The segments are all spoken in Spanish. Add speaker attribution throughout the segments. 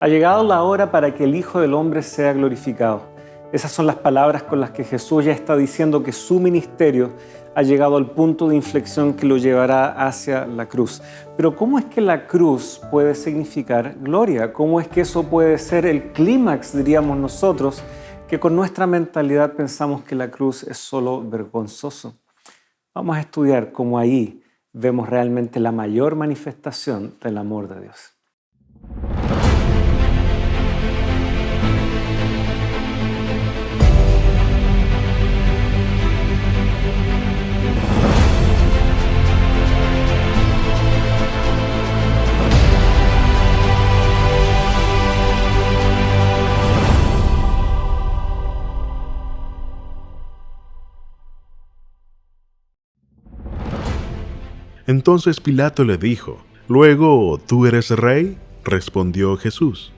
Speaker 1: Ha llegado la hora para que el Hijo del Hombre sea glorificado. Esas son las palabras con las que Jesús ya está diciendo que su ministerio ha llegado al punto de inflexión que lo llevará hacia la cruz. Pero ¿cómo es que la cruz puede significar gloria? ¿Cómo es que eso puede ser el clímax, diríamos nosotros, que con nuestra mentalidad pensamos que la cruz es solo vergonzoso? Vamos a estudiar cómo ahí vemos realmente la mayor manifestación del amor de Dios.
Speaker 2: Entonces Pilato le dijo: «Luego, ¿tú eres rey?». Respondió Jesús: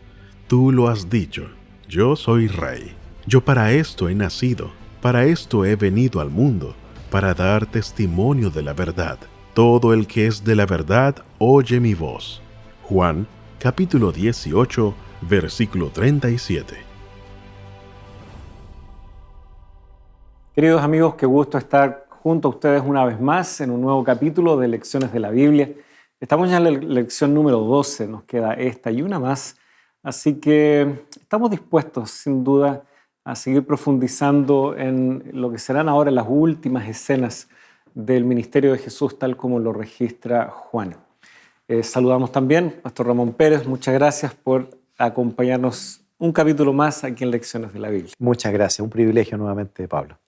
Speaker 2: «Tú lo has dicho, yo soy rey. Yo para esto he nacido, para esto he venido al mundo, para dar testimonio de la verdad. Todo el que es de la verdad oye mi voz». Juan, capítulo 18, versículo 37.
Speaker 1: Queridos amigos, qué gusto estar junto a ustedes una vez más en un nuevo capítulo de Lecciones de la Biblia. Estamos ya en la lección número 12, nos queda esta y una más, así que estamos dispuestos sin duda a seguir profundizando en lo que serán ahora las últimas escenas del ministerio de Jesús tal como lo registra Juan. Saludamos también a Pastor Ramón Pérez, muchas gracias por acompañarnos un capítulo más aquí en Lecciones de la Biblia.
Speaker 3: Muchas gracias, un privilegio nuevamente, Pablo.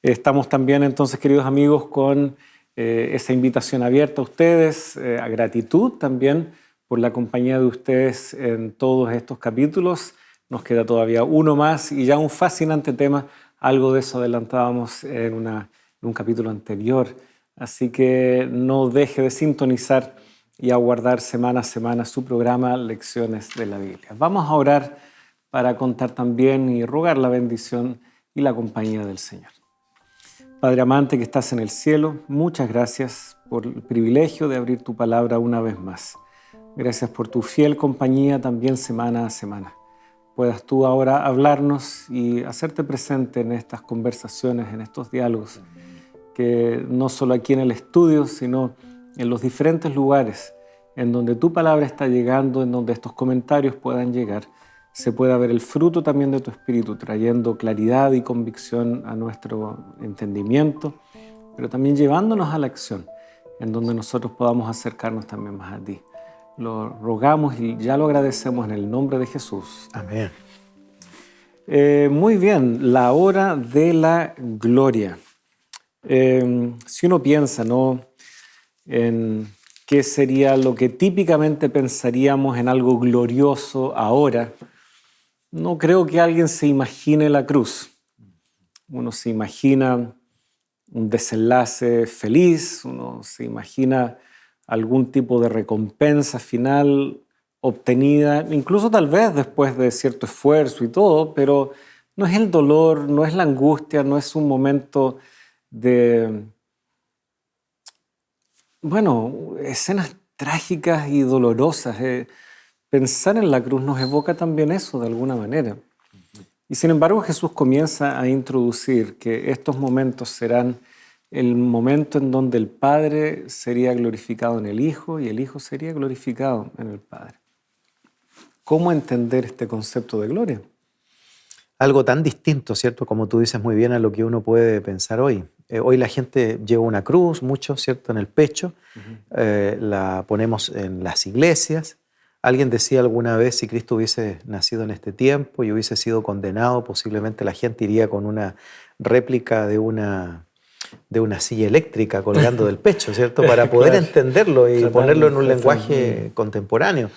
Speaker 1: Estamos también entonces, queridos amigos, con esa invitación abierta a ustedes, a gratitud también por la compañía de ustedes en todos estos capítulos. Nos queda todavía uno más y ya un fascinante tema, algo de eso adelantábamos en un capítulo anterior. Así que no deje de sintonizar y aguardar semana a semana su programa Lecciones de la Biblia. Vamos a orar para contar también y rogar la bendición y la compañía del Señor. Padre amante que estás en el cielo, muchas gracias por el privilegio de abrir tu palabra una vez más. Gracias por tu fiel compañía también semana a semana. Puedas tú ahora hablarnos y hacerte presente en estas conversaciones, en estos diálogos, que no solo aquí en el estudio, sino en los diferentes lugares en donde tu palabra está llegando, en donde estos comentarios puedan llegar, se pueda ver el fruto también de tu Espíritu, trayendo claridad y convicción a nuestro entendimiento, pero también llevándonos a la acción, en donde nosotros podamos acercarnos también más a ti. Lo rogamos y ya lo agradecemos en el nombre de Jesús.
Speaker 3: Amén.
Speaker 1: Muy bien, la hora de la gloria. Si uno piensa, ¿no?, en qué sería lo que típicamente pensaríamos en algo glorioso ahora, no creo que alguien se imagine la cruz. Uno se imagina un desenlace feliz, uno se imagina algún tipo de recompensa final obtenida, incluso tal vez después de cierto esfuerzo y todo, pero no es el dolor, no es la angustia, no es un momento de, escenas trágicas y dolorosas. Pensar en la cruz nos evoca también eso de alguna manera. Y sin embargo Jesús comienza a introducir que estos momentos serán el momento en donde el Padre sería glorificado en el Hijo y el Hijo sería glorificado en el Padre. ¿Cómo entender este concepto de gloria?
Speaker 3: Algo tan distinto, ¿cierto? Como tú dices muy bien, a lo que uno puede pensar hoy. Hoy la gente lleva una cruz, mucho, ¿cierto?, en el pecho. La ponemos en las iglesias. Alguien decía alguna vez, si Cristo hubiese nacido en este tiempo y hubiese sido condenado, posiblemente la gente iría con una réplica de una silla eléctrica colgando del pecho, ¿cierto?, para poder entenderlo y ponerlo en un lenguaje contemporáneo.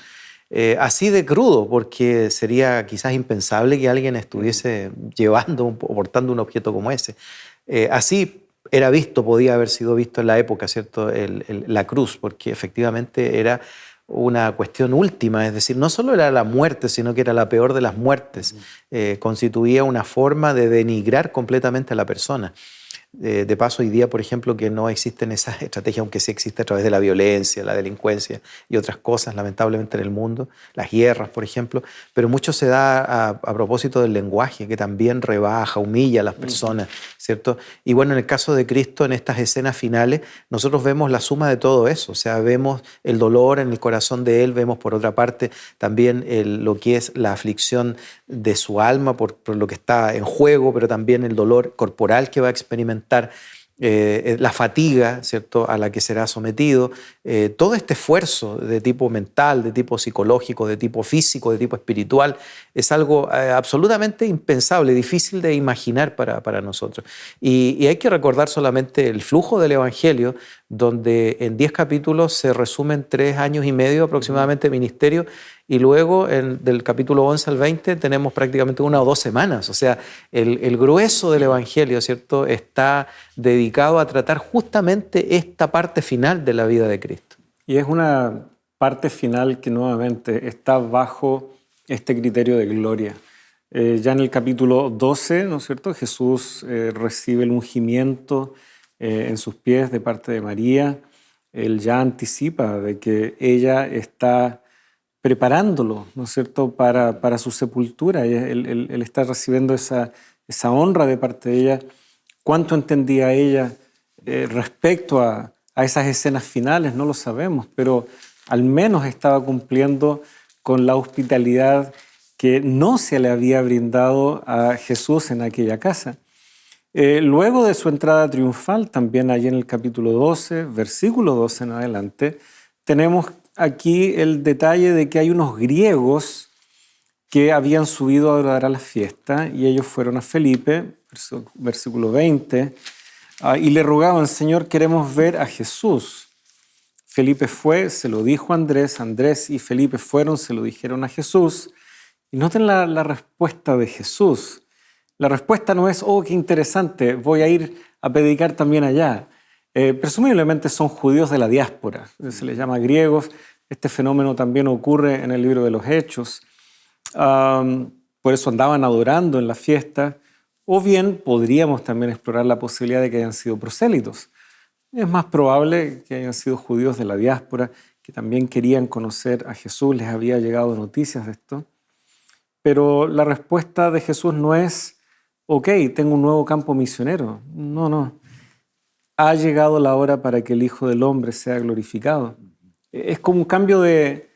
Speaker 3: Así de crudo, porque sería quizás impensable que alguien estuviese llevando o portando un objeto como ese. Así era visto, podía haber sido visto en la época, ¿cierto?, la cruz, porque efectivamente era una cuestión última, es decir, no solo era la muerte, sino que era la peor de las muertes. Constituía una forma de denigrar completamente a la persona. De paso, hoy día, por ejemplo, que no existen esas estrategias, aunque sí existe a través de la violencia, la delincuencia y otras cosas, lamentablemente, en el mundo, las guerras, por ejemplo, pero mucho se da a propósito del lenguaje, que también rebaja, humilla a las personas, ¿cierto? Y bueno, en el caso de Cristo, en estas escenas finales, nosotros vemos la suma de todo eso, o sea, vemos el dolor en el corazón de Él, vemos por otra parte también lo que es la aflicción de su alma por lo que está en juego, pero también el dolor corporal que va a experimentar, la fatiga, ¿cierto?, a la que será sometido, todo este esfuerzo de tipo mental, de tipo psicológico, de tipo físico, de tipo espiritual, es algo absolutamente impensable, difícil de imaginar para nosotros. Y hay que recordar solamente el flujo del Evangelio, donde en 10 capítulos se resumen 3 años y medio aproximadamente de ministerio, y luego del capítulo 11 al 20 tenemos prácticamente 1 o 2 semanas. O sea, el grueso del Evangelio, ¿cierto?, está dedicado a tratar justamente esta parte final de la vida de Cristo.
Speaker 1: Y es una parte final que nuevamente está bajo este criterio de gloria. Ya en el capítulo 12, ¿no es cierto?, Jesús recibe el ungimiento en sus pies de parte de María. Él ya anticipa de que ella está preparándolo, ¿no es cierto?, para su sepultura. Él está recibiendo esa honra de parte de ella. ¿Cuánto entendía ella respecto a esas escenas finales? No lo sabemos, pero al menos estaba cumpliendo con la hospitalidad que no se le había brindado a Jesús en aquella casa. Luego de su entrada triunfal, también allí en el capítulo 12, versículo 12 en adelante, tenemos aquí el detalle de que hay unos griegos que habían subido a adorar a la fiesta y ellos fueron a Felipe, versículo 20, y le rogaban: Señor, queremos ver a Jesús. Felipe fue, se lo dijo a Andrés, Andrés y Felipe fueron, se lo dijeron a Jesús. Y noten la respuesta de Jesús. La respuesta no es: oh, qué interesante, voy a ir a predicar también allá. Presumiblemente son judíos de la diáspora, se les llama griegos. Este fenómeno también ocurre en el libro de los Hechos. Por eso andaban adorando en la fiesta. O bien podríamos también explorar la posibilidad de que hayan sido prosélitos. Es más probable que hayan sido judíos de la diáspora, que también querían conocer a Jesús, les había llegado noticias de esto. Pero la respuesta de Jesús no es: ok, tengo un nuevo campo misionero. No. Ha llegado la hora para que el Hijo del Hombre sea glorificado. Es como un cambio de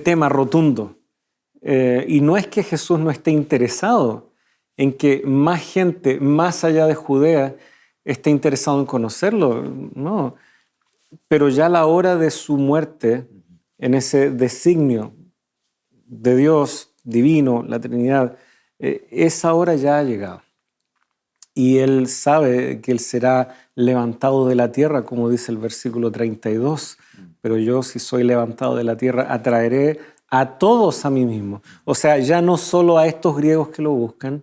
Speaker 1: tema rotundo. Y no es que Jesús no esté interesado en que más gente, más allá de Judea, esté interesado en conocerlo. No. Pero ya la hora de su muerte, en ese designio de Dios divino, la Trinidad, esa hora ya ha llegado. Y Él sabe que Él será levantado de la tierra, como dice el versículo 32. Pero yo, si soy levantado de la tierra, atraeré a todos a mí mismo. O sea, ya no solo a estos griegos que lo buscan,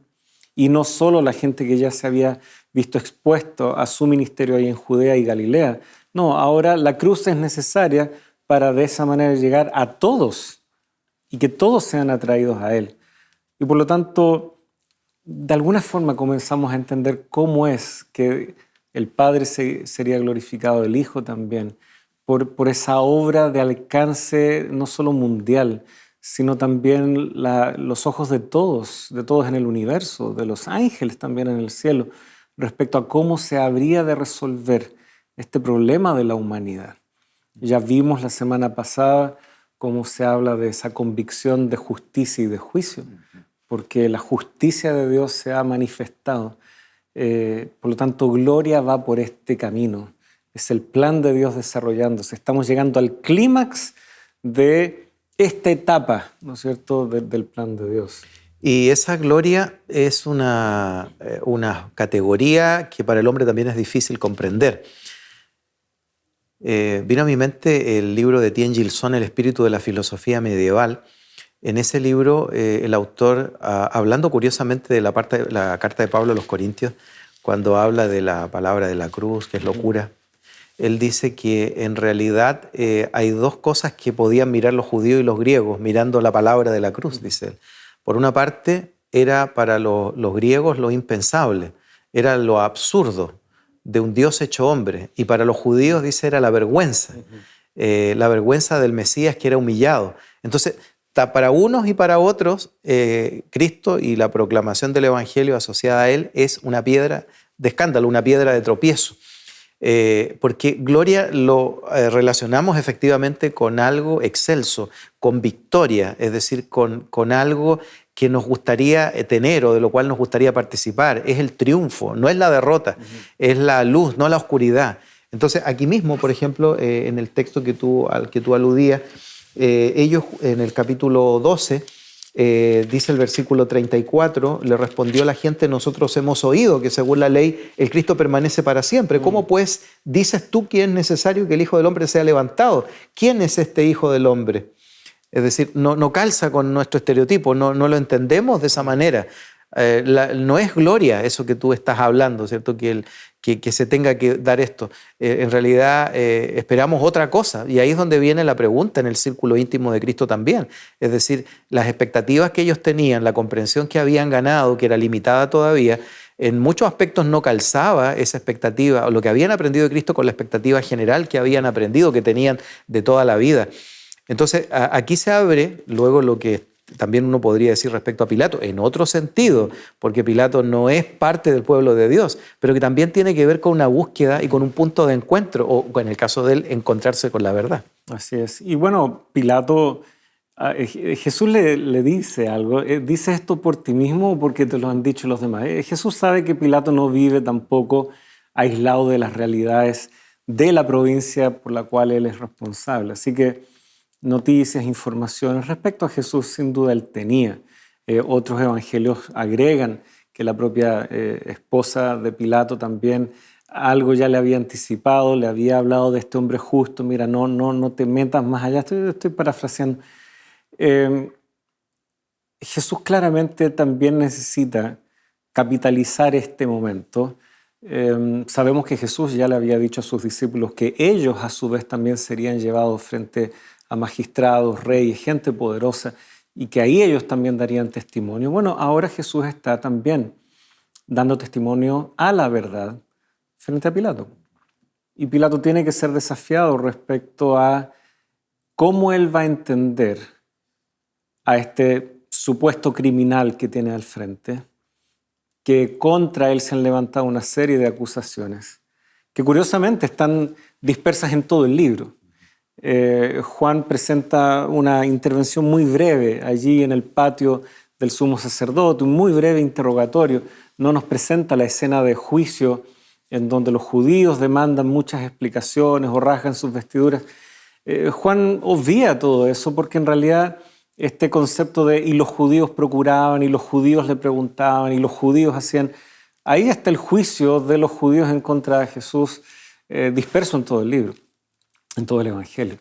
Speaker 1: y no solo la gente que ya se había visto expuesto a su ministerio ahí en Judea y Galilea. No, ahora la cruz es necesaria para de esa manera llegar a todos y que todos sean atraídos a Él. Y por lo tanto, de alguna forma comenzamos a entender cómo es que el Padre sería glorificado, el Hijo también, por esa obra de alcance no solo mundial, sino también los ojos de todos en el universo, de los ángeles también en el cielo, respecto a cómo se habría de resolver este problema de la humanidad. Ya vimos la semana pasada cómo se habla de esa convicción de justicia y de juicio, porque la justicia de Dios se ha manifestado. Por lo tanto, gloria va por este camino. Es el plan de Dios desarrollándose. Estamos llegando al clímax de esta etapa, ¿no es cierto?, del plan de Dios.
Speaker 3: Y esa gloria es una categoría que para el hombre también es difícil comprender. Vino a mi mente el libro de Tien Gilson, El espíritu de la filosofía medieval. En ese libro, el autor, hablando curiosamente de la carta de Pablo a los Corintios, cuando habla de la palabra de la cruz, que es locura, él dice que en realidad hay dos cosas que podían mirar los judíos y los griegos mirando la palabra de la cruz, dice él. Por una parte, era para los griegos lo impensable, era lo absurdo, de un Dios hecho hombre. Y para los judíos, dice, era la vergüenza. La vergüenza del Mesías que era humillado. Entonces, para unos y para otros, Cristo y la proclamación del Evangelio asociada a Él es una piedra de escándalo, una piedra de tropiezo. Porque gloria lo relacionamos efectivamente con algo excelso, con victoria, es decir, con algo que nos gustaría tener o de lo cual nos gustaría participar. Es el triunfo, no es la derrota, es la luz, no la oscuridad. Entonces, aquí mismo, por ejemplo, en el texto al que tú aludías, ellos en el capítulo 12, dice el versículo 34, le respondió la gente: nosotros hemos oído que según la ley el Cristo permanece para siempre. ¿Cómo pues dices tú que es necesario que el Hijo del Hombre sea levantado? ¿Quién es este Hijo del Hombre? Es decir, no calza con nuestro estereotipo, no lo entendemos de esa manera. No es gloria eso que tú estás hablando, ¿cierto? Que se tenga que dar esto. En realidad esperamos otra cosa, y ahí es donde viene la pregunta en el círculo íntimo de Cristo también. Es decir, las expectativas que ellos tenían, la comprensión que habían ganado, que era limitada todavía, en muchos aspectos no calzaba esa expectativa, o lo que habían aprendido de Cristo con la expectativa general que habían aprendido, que tenían de toda la vida. Entonces, aquí se abre luego lo que también uno podría decir respecto a Pilato, en otro sentido, porque Pilato no es parte del pueblo de Dios, pero que también tiene que ver con una búsqueda y con un punto de encuentro, o en el caso de él, encontrarse con la verdad.
Speaker 1: Así es. Y bueno, Pilato, Jesús le dice algo. ¿Dice esto por ti mismo o porque te lo han dicho los demás? Jesús sabe que Pilato no vive tampoco aislado de las realidades de la provincia por la cual él es responsable. Así que noticias, informaciones respecto a Jesús sin duda él tenía. Otros evangelios agregan que la propia esposa de Pilato también algo ya le había anticipado, le había hablado de este hombre justo. Mira, no te metas más allá. Estoy parafraseando. Jesús claramente también necesita capitalizar este momento. Sabemos que Jesús ya le había dicho a sus discípulos que ellos a su vez también serían llevados frente a magistrados, reyes, gente poderosa, y que ahí ellos también darían testimonio. Bueno, ahora Jesús está también dando testimonio a la verdad frente a Pilato. Y Pilato tiene que ser desafiado respecto a cómo él va a entender a este supuesto criminal que tiene al frente, que contra él se han levantado una serie de acusaciones, que curiosamente están dispersas en todo el libro. Juan presenta una intervención muy breve allí en el patio del sumo sacerdote, un muy breve interrogatorio. No nos presenta la escena de juicio en donde los judíos demandan muchas explicaciones o rasgan sus vestiduras. Juan obvia todo eso porque en realidad este concepto de y los judíos procuraban y los judíos le preguntaban y los judíos hacían, ahí está el juicio de los judíos en contra de Jesús disperso en todo el libro, en todo el Evangelio.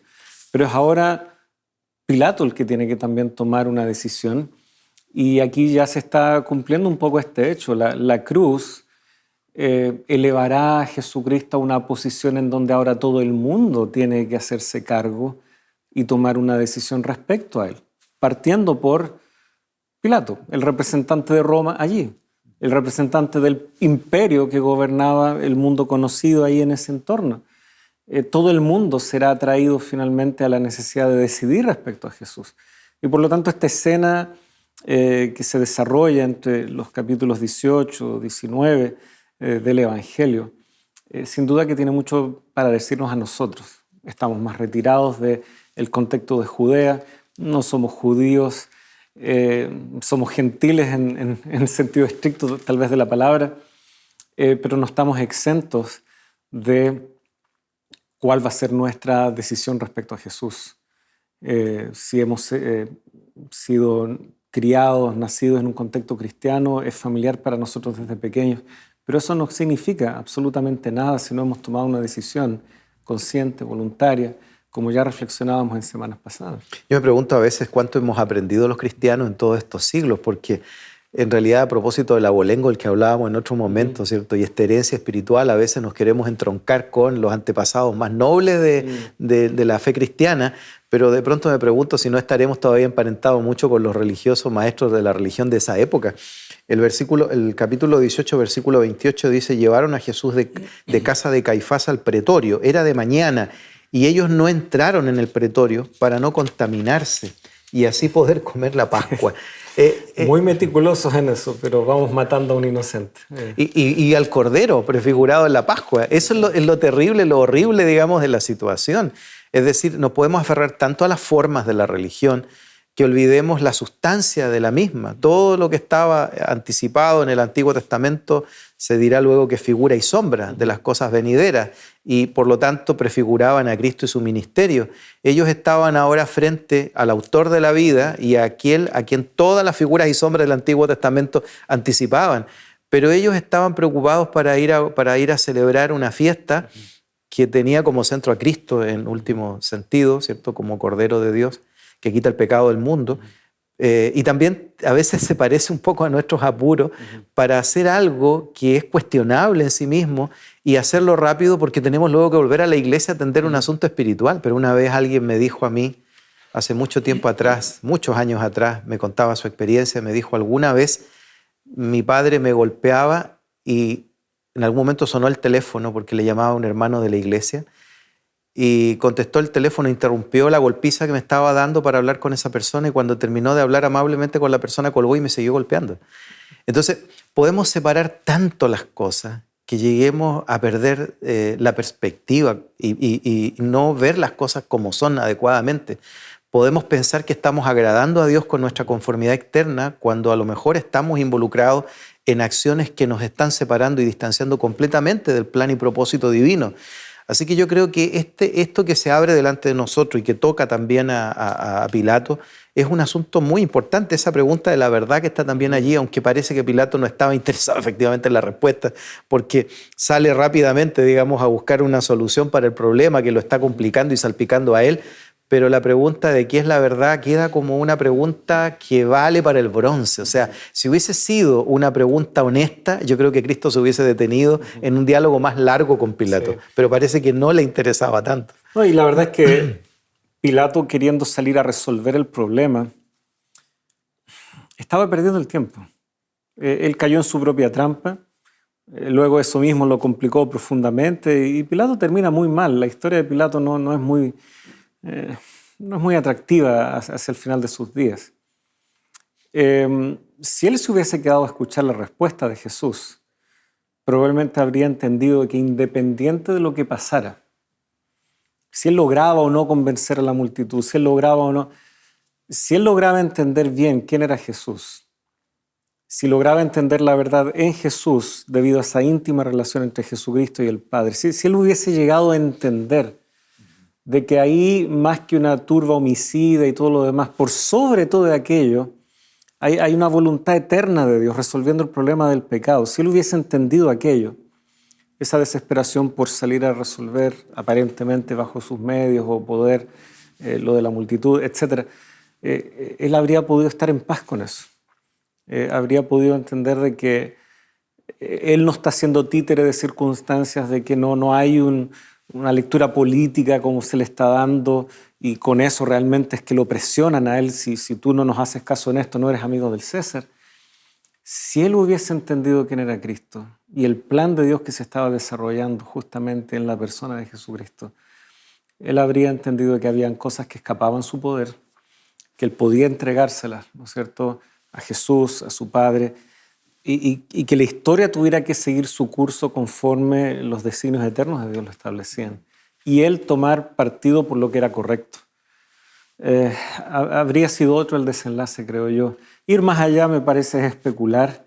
Speaker 1: Pero es ahora Pilato el que tiene que también tomar una decisión, y aquí ya se está cumpliendo un poco este hecho. La cruz elevará a Jesucristo a una posición en donde ahora todo el mundo tiene que hacerse cargo y tomar una decisión respecto a él, partiendo por Pilato, el representante de Roma allí, el representante del imperio que gobernaba el mundo conocido ahí en ese entorno. Todo el mundo será atraído finalmente a la necesidad de decidir respecto a Jesús. Y por lo tanto esta escena que se desarrolla entre los capítulos 18, 19 del Evangelio, sin duda que tiene mucho para decirnos a nosotros. Estamos más retirados del contexto de Judea, no somos judíos, somos gentiles en el sentido estricto tal vez de la palabra, pero no estamos exentos de cuál va a ser nuestra decisión respecto a Jesús. Si hemos sido criados, nacidos en un contexto cristiano, es familiar para nosotros desde pequeños, pero eso no significa absolutamente nada si no hemos tomado una decisión consciente, voluntaria, como ya reflexionábamos en semanas pasadas.
Speaker 3: Yo me pregunto a veces cuánto hemos aprendido los cristianos en todos estos siglos, porque en realidad, a propósito del abolengo del que hablábamos en otro momento, ¿cierto? Y esta herencia espiritual, a veces nos queremos entroncar con los antepasados más nobles de la fe cristiana, pero de pronto me pregunto si no estaremos todavía emparentados mucho con los religiosos maestros de la religión de esa época. El capítulo 18, versículo 28 dice, llevaron a Jesús de casa de Caifás al pretorio, era de mañana, y ellos no entraron en el pretorio para no contaminarse y así poder comer la Pascua.
Speaker 1: Muy meticulosos en eso, pero vamos matando a un inocente.
Speaker 3: Y al cordero prefigurado en la Pascua. Eso es lo terrible, lo horrible, digamos, de la situación. Es decir, nos podemos aferrar tanto a las formas de la religión que olvidemos la sustancia de la misma. Todo lo que estaba anticipado en el Antiguo Testamento se dirá luego que figura y sombra de las cosas venideras y por lo tanto prefiguraban a Cristo y su ministerio. Ellos estaban ahora frente al autor de la vida y a quien todas las figuras y sombras del Antiguo Testamento anticipaban. Pero ellos estaban preocupados para ir a celebrar una fiesta que tenía como centro a Cristo en último sentido, ¿cierto? Como Cordero de Dios, que quita el pecado del mundo. Y también a veces se parece un poco a nuestros apuros para hacer algo que es cuestionable en sí mismo y hacerlo rápido porque tenemos luego que volver a la iglesia a atender un asunto espiritual. Pero una vez alguien me dijo a mí, hace mucho tiempo atrás, muchos años atrás, me contaba su experiencia, me dijo, alguna vez mi padre me golpeaba y en algún momento sonó el teléfono porque le llamaba a un hermano de la iglesia y contestó el teléfono, interrumpió la golpiza que me estaba dando para hablar con esa persona y cuando terminó de hablar amablemente con la persona colgó y me siguió golpeando. Entonces, podemos separar tanto las cosas que lleguemos a perder la perspectiva y no ver las cosas como son adecuadamente. Podemos pensar que estamos agradando a Dios con nuestra conformidad externa cuando a lo mejor estamos involucrados en acciones que nos están separando y distanciando completamente del plan y propósito divino. Así que yo creo que esto que se abre delante de nosotros y que toca también a Pilato es un asunto muy importante. Esa pregunta de la verdad que está también allí, aunque parece que Pilato no estaba interesado efectivamente en la respuesta, porque sale rápidamente, digamos, a buscar una solución para el problema que lo está complicando y salpicando a él. Pero la pregunta de qué es la verdad queda como una pregunta que vale para el bronce. O sea, si hubiese sido una pregunta honesta, yo creo que Cristo se hubiese detenido en un diálogo más largo con Pilato. Sí. Pero parece que no le interesaba tanto.
Speaker 1: No, y la verdad es que Pilato, queriendo salir a resolver el problema, estaba perdiendo el tiempo. Él cayó en su propia trampa. Luego eso mismo lo complicó profundamente y Pilato termina muy mal. La historia de Pilato no es muy atractiva hacia el final de sus días. Si él se hubiese quedado a escuchar la respuesta de Jesús, probablemente habría entendido que independiente de lo que pasara, si él lograba o no convencer a la multitud, si él lograba entender bien quién era Jesús, si lograba entender la verdad en Jesús debido a esa íntima relación entre Jesucristo y el Padre, si él hubiese llegado a entender de que ahí, más que una turba homicida y todo lo demás, por sobre todo de aquello, hay una voluntad eterna de Dios resolviendo el problema del pecado. Si él hubiese entendido aquello, esa desesperación por salir a resolver aparentemente bajo sus medios o poder lo de la multitud, etc., él habría podido estar en paz con eso. Habría podido entender de que él no está siendo títere de circunstancias, de que no hay una lectura política como se le está dando y con eso realmente es que lo presionan a él. Si tú no nos haces caso en esto, no eres amigo del César. Si él hubiese entendido quién era Cristo y el plan de Dios que se estaba desarrollando justamente en la persona de Jesucristo, él habría entendido que habían cosas que escapaban su poder, que él podía entregárselas, ¿no es cierto?, a Jesús, a su Padre, y que la historia tuviera que seguir su curso conforme los designios eternos de Dios lo establecían. Y él tomar partido por lo que era correcto. Habría sido otro el desenlace, creo yo. Ir más allá me parece especular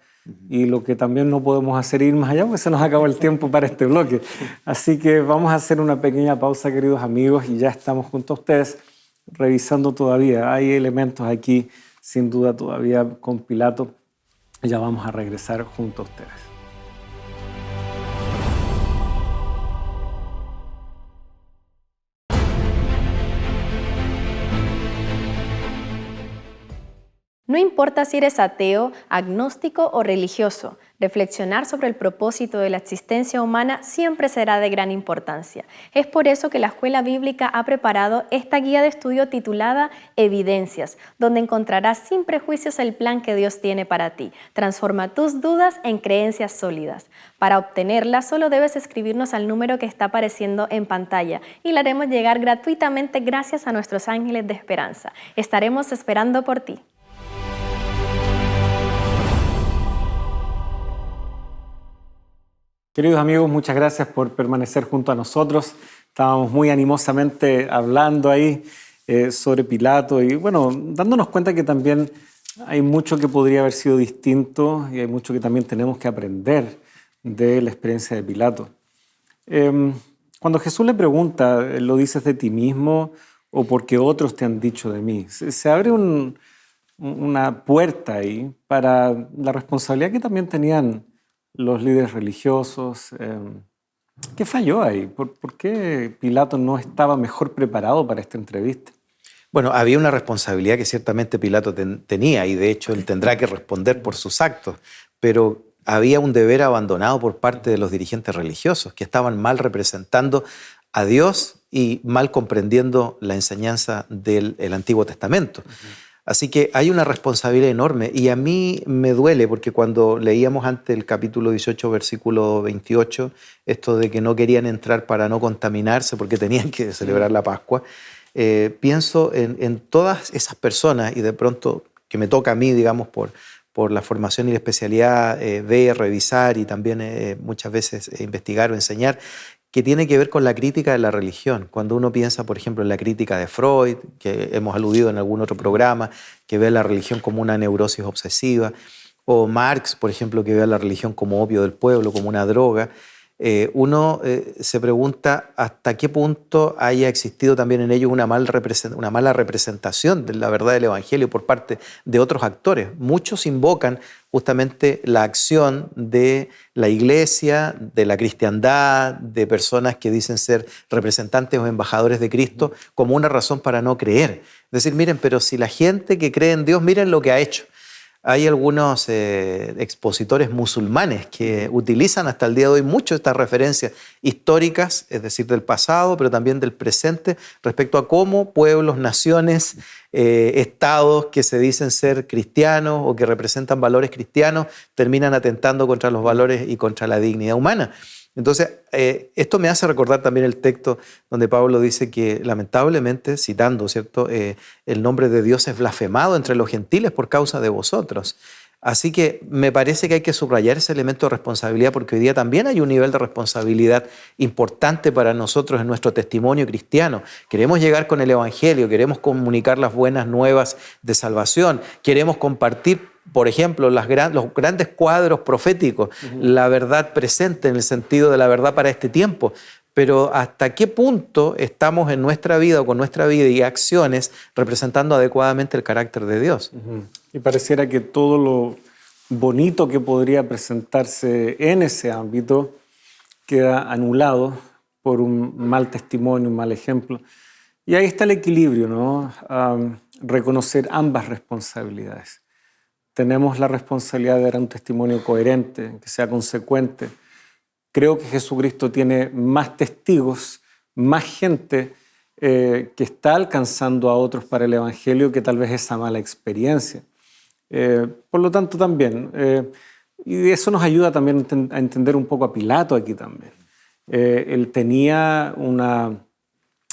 Speaker 1: y lo que también no podemos hacer es ir más allá porque se nos acabó el tiempo para este bloque. Así que vamos a hacer una pequeña pausa, queridos amigos, y ya estamos junto a ustedes revisando todavía. Hay elementos aquí, sin duda, todavía con Pilato. Ya vamos a regresar junto a ustedes.
Speaker 4: No importa si eres ateo, agnóstico o religioso, reflexionar sobre el propósito de la existencia humana siempre será de gran importancia. Es por eso que la Escuela Bíblica ha preparado esta guía de estudio titulada Evidencias, donde encontrarás sin prejuicios el plan que Dios tiene para ti. Transforma tus dudas en creencias sólidas. Para obtenerla, solo debes escribirnos al número que está apareciendo en pantalla y la haremos llegar gratuitamente gracias a nuestros ángeles de esperanza. Estaremos esperando por ti.
Speaker 1: Queridos amigos, muchas gracias por permanecer junto a nosotros. Estábamos muy animosamente hablando ahí sobre Pilato y bueno, dándonos cuenta que también hay mucho que podría haber sido distinto y hay mucho que también tenemos que aprender de la experiencia de Pilato. Cuando Jesús le pregunta, ¿lo dices de ti mismo o porque otros te han dicho de mí? Se abre una puerta ahí para la responsabilidad que también tenían los líderes religiosos. ¿Qué falló ahí? ¿Por qué Pilato no estaba mejor preparado para esta entrevista?
Speaker 3: Bueno, había una responsabilidad que ciertamente Pilato tenía y de hecho él tendrá que responder por sus actos, pero había un deber abandonado por parte de los dirigentes religiosos que estaban mal representando a Dios y mal comprendiendo la enseñanza del Antiguo Testamento. Así que hay una responsabilidad enorme y a mí me duele porque cuando leíamos antes el capítulo 18, versículo 28, esto de que no querían entrar para no contaminarse porque tenían que celebrar la Pascua, pienso en todas esas personas y de pronto que me toca a mí, digamos, por la formación y la especialidad, ver, revisar y también muchas veces investigar o enseñar, que tiene que ver con la crítica de la religión. Cuando uno piensa, por ejemplo, en la crítica de Freud, que hemos aludido en algún otro programa, que ve a la religión como una neurosis obsesiva, o Marx, por ejemplo, que ve a la religión como opio del pueblo, como una droga, uno se pregunta hasta qué punto haya existido también en ellos una mala representación de la verdad del Evangelio por parte de otros actores. Muchos invocan justamente la acción de la iglesia, de la cristiandad, de personas que dicen ser representantes o embajadores de Cristo como una razón para no creer. Es decir, miren, pero si la gente que cree en Dios, miren lo que ha hecho. Hay algunos expositores musulmanes que utilizan hasta el día de hoy mucho estas referencias históricas, es decir, del pasado, pero también del presente, respecto a cómo pueblos, naciones, estados que se dicen ser cristianos o que representan valores cristianos terminan atentando contra los valores y contra la dignidad humana. Entonces, esto me hace recordar también el texto donde Pablo dice que lamentablemente, citando, ¿cierto?, el nombre de Dios es blasfemado entre los gentiles por causa de vosotros. Así que me parece que hay que subrayar ese elemento de responsabilidad porque hoy día también hay un nivel de responsabilidad importante para nosotros en nuestro testimonio cristiano. Queremos llegar con el Evangelio, queremos comunicar las buenas nuevas de salvación, queremos compartir, por ejemplo, los grandes cuadros proféticos, la verdad presente en el sentido de la verdad para este tiempo. Pero ¿hasta qué punto estamos en nuestra vida o con nuestra vida y acciones representando adecuadamente el carácter de Dios?
Speaker 1: Y pareciera que todo lo bonito que podría presentarse en ese ámbito queda anulado por un mal testimonio, un mal ejemplo. Y ahí está el equilibrio, ¿no? Reconocer ambas responsabilidades. Tenemos la responsabilidad de dar un testimonio coherente, que sea consecuente. Creo que Jesucristo tiene más testigos, más gente que está alcanzando a otros para el Evangelio que tal vez esa mala experiencia. Por lo tanto, también, y eso nos ayuda también a entender un poco a Pilato aquí también. Él tenía una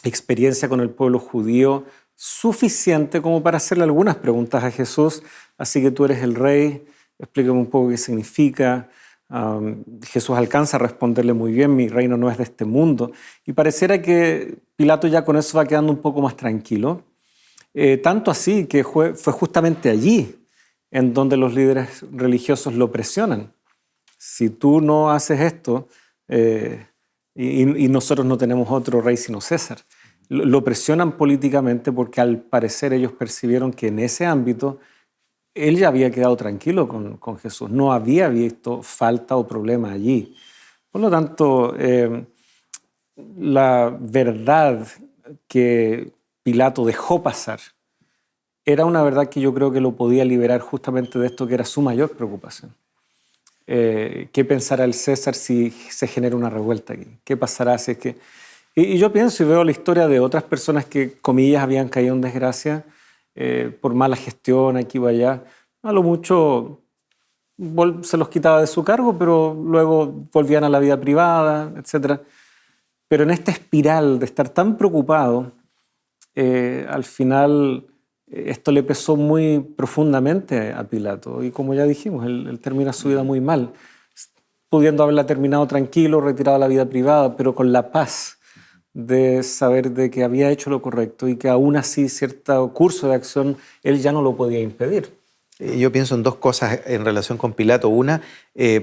Speaker 1: experiencia con el pueblo judío suficiente como para hacerle algunas preguntas a Jesús. Así que tú eres el rey, explícame un poco qué significa. Jesús alcanza a responderle muy bien, mi reino no es de este mundo. Y pareciera que Pilato ya con eso va quedando un poco más tranquilo. Tanto así que fue justamente allí en donde los líderes religiosos lo presionan. Si tú no haces esto, y nosotros no tenemos otro rey sino César. Lo presionan políticamente porque al parecer ellos percibieron que en ese ámbito él ya había quedado tranquilo con Jesús, no había visto falta o problema allí. Por lo tanto, la verdad que Pilato dejó pasar era una verdad que yo creo que lo podía liberar justamente de esto que era su mayor preocupación. ¿Qué pensará el César si se genera una revuelta aquí? ¿Qué pasará si es que...? Y yo pienso y veo la historia de otras personas que, comillas, habían caído en desgracia por mala gestión aquí o allá. A lo mucho se los quitaba de su cargo, pero luego volvían a la vida privada, etc. Pero en esta espiral de estar tan preocupado, al final esto le pesó muy profundamente a Pilato. Y como ya dijimos, él termina su vida muy mal, pudiendo haberla terminado tranquilo, retirado a la vida privada, pero con la paz de saber de que había hecho lo correcto y que aún así cierto curso de acción él ya no lo podía impedir.
Speaker 3: Yo pienso en dos cosas en relación con Pilato. Una,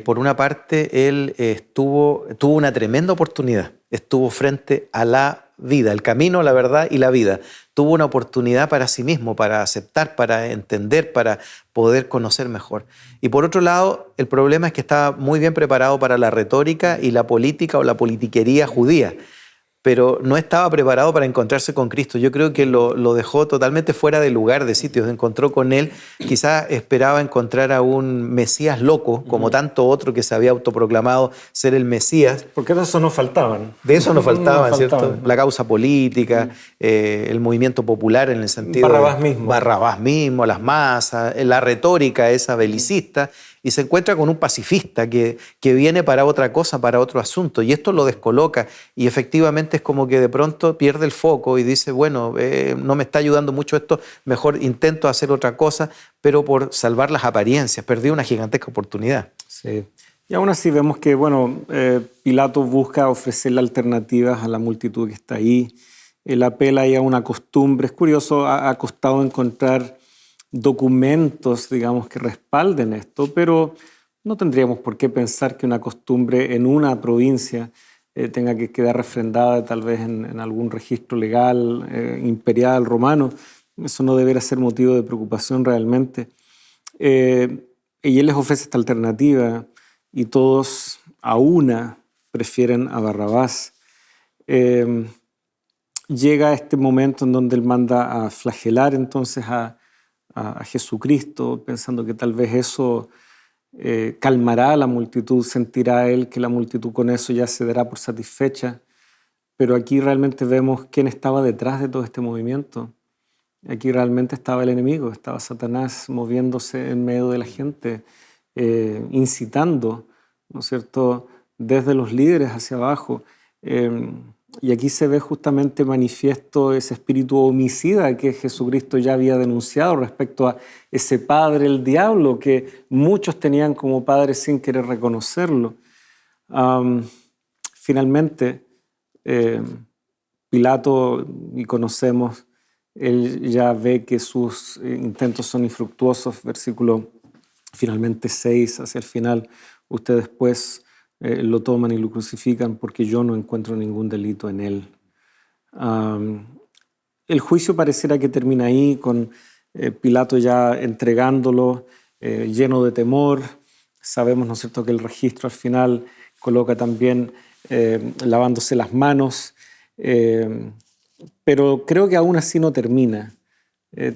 Speaker 3: por una parte, él tuvo una tremenda oportunidad. Estuvo frente a la vida, el camino, la verdad y la vida. Tuvo una oportunidad para sí mismo, para aceptar, para entender, para poder conocer mejor. Y por otro lado, el problema es que estaba muy bien preparado para la retórica y la política o la politiquería judía, pero no estaba preparado para encontrarse con Cristo. Yo creo que lo dejó totalmente fuera de lugar, de sitio. Se encontró con él, quizás esperaba encontrar a un Mesías loco, como tanto otro que se había autoproclamado ser el Mesías.
Speaker 1: Porque de eso no faltaban.
Speaker 3: De eso no faltaba,
Speaker 1: No
Speaker 3: ¿cierto?
Speaker 1: faltaban.
Speaker 3: La causa política, el movimiento popular en el sentido
Speaker 1: Barrabás
Speaker 3: de
Speaker 1: mismo.
Speaker 3: Barrabás mismo, las masas, la retórica esa belicista, y se encuentra con un pacifista que viene para otra cosa, para otro asunto, y esto lo descoloca, y efectivamente es como que de pronto pierde el foco y dice, bueno, no me está ayudando mucho esto, mejor intento hacer otra cosa, pero por salvar las apariencias, perdí una gigantesca oportunidad.
Speaker 1: Sí. Y aún así vemos que, bueno, Pilato busca ofrecerle alternativas a la multitud que está ahí. Él apela ahí a una costumbre. Es curioso, ha costado encontrar documentos, digamos, que respalden esto, pero no tendríamos por qué pensar que una costumbre en una provincia tenga que quedar refrendada tal vez en algún registro legal, imperial, romano. Eso no debería ser motivo de preocupación realmente. Y él les ofrece esta alternativa y todos a una prefieren a Barrabás. Llega este momento en donde él manda a flagelar entonces a Jesucristo, pensando que tal vez eso calmará a la multitud, sentirá él que la multitud con eso ya se dará por satisfecha. Pero aquí realmente vemos quién estaba detrás de todo este movimiento. Aquí realmente estaba el enemigo, estaba Satanás moviéndose en medio de la gente, incitando, ¿no es cierto?, desde los líderes hacia abajo. Y aquí se ve justamente manifiesto ese espíritu homicida que Jesucristo ya había denunciado respecto a ese padre, el diablo, que muchos tenían como padre sin querer reconocerlo. Finalmente, Pilato, y conocemos, él ya ve que sus intentos son infructuosos, versículo finalmente 6, hacia el final, ustedes pues lo toman y lo crucifican porque yo no encuentro ningún delito en él. El juicio pareciera que termina ahí, con Pilato ya entregándolo, lleno de temor. Sabemos, ¿no es cierto?, que el registro al final coloca también lavándose las manos, pero creo que aún así no termina.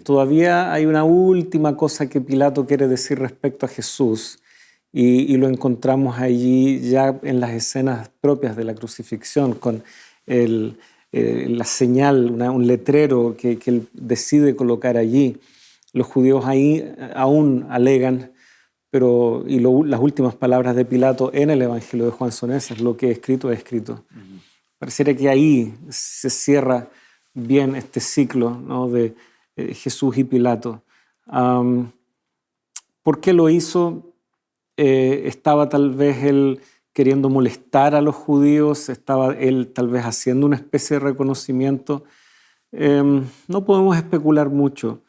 Speaker 1: Todavía hay una última cosa que Pilato quiere decir respecto a Jesús, y lo encontramos allí ya en las escenas propias de la crucifixión, con la señal, un letrero que él decide colocar allí. Los judíos ahí aún alegan, las últimas palabras de Pilato en el Evangelio de Juan son esas: lo que es escrito es escrito. Pareciera que ahí se cierra bien este ciclo, ¿no?, de Jesús y Pilato. ¿Por qué lo hizo? Estaba tal vez él queriendo molestar a los judíos, estaba él tal vez haciendo una especie de reconocimiento. No podemos especular mucho,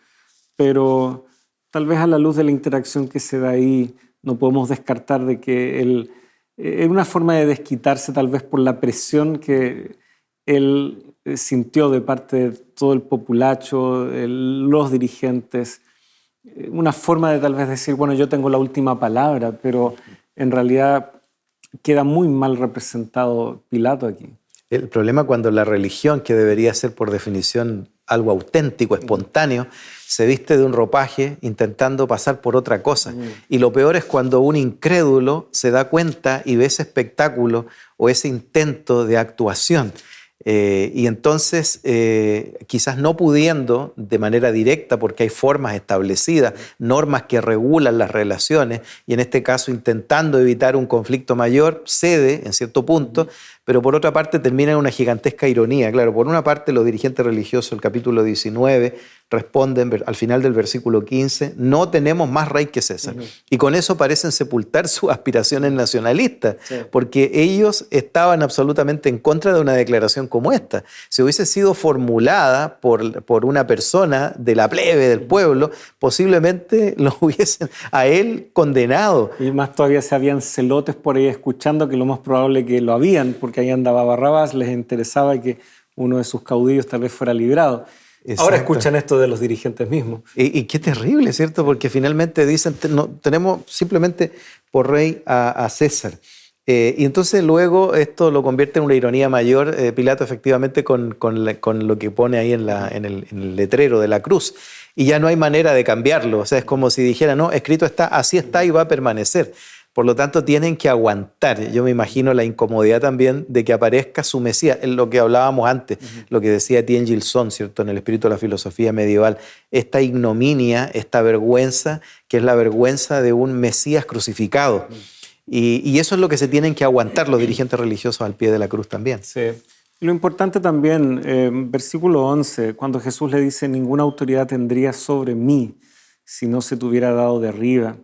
Speaker 1: pero tal vez a la luz de la interacción que se da ahí, no podemos descartar de que él, en una forma de desquitarse tal vez por la presión que él sintió de parte de todo el populacho, los dirigentes, una forma de tal vez decir, bueno, yo tengo la última palabra, pero en realidad queda muy mal representado Pilato aquí.
Speaker 3: El problema cuando la religión, que debería ser por definición algo auténtico, espontáneo, se viste de un ropaje intentando pasar por otra cosa. Y lo peor es cuando un incrédulo se da cuenta y ve ese espectáculo o ese intento de actuación. Y entonces, quizás no pudiendo de manera directa, porque hay formas establecidas, normas que regulan las relaciones, y en este caso intentando evitar un conflicto mayor, cede en cierto punto, pero por otra parte termina en una gigantesca ironía. Claro, por una parte los dirigentes religiosos, el capítulo 19, responden al final del versículo 15, no tenemos más rey que César. Y con eso parecen sepultar sus aspiraciones nacionalistas, porque ellos estaban absolutamente en contra de una declaración como esta. Si hubiese sido formulada por una persona de la plebe, del pueblo, posiblemente lo hubiesen a él condenado.
Speaker 1: Y más todavía se habían celotes por ahí escuchando, que lo más probable que lo habían, porque ahí andaba Barrabás, les interesaba que uno de sus caudillos tal vez fuera librado. Exacto. Ahora escuchan esto de los dirigentes mismos.
Speaker 3: Y qué terrible, ¿cierto? Porque finalmente dicen, no, tenemos simplemente por rey a César. Y entonces luego esto lo convierte en una ironía mayor, Pilato efectivamente con lo que pone ahí en el letrero de la cruz. Y ya no hay manera de cambiarlo. O sea, es como si dijera, no, escrito está, así está y va a permanecer. Por lo tanto, tienen que aguantar. Yo me imagino la incomodidad también de que aparezca su Mesías, en lo que hablábamos antes, lo que decía Etienne Gilson, ¿cierto? En el espíritu de la filosofía medieval. Esta ignominia, esta vergüenza, que es la vergüenza de un Mesías crucificado. Y eso es lo que se tienen que aguantar los dirigentes religiosos al pie de la cruz también.
Speaker 1: Sí. Lo importante también, versículo 11, cuando Jesús le dice, ninguna autoridad tendría sobre mí si no se te hubiera dado de arriba.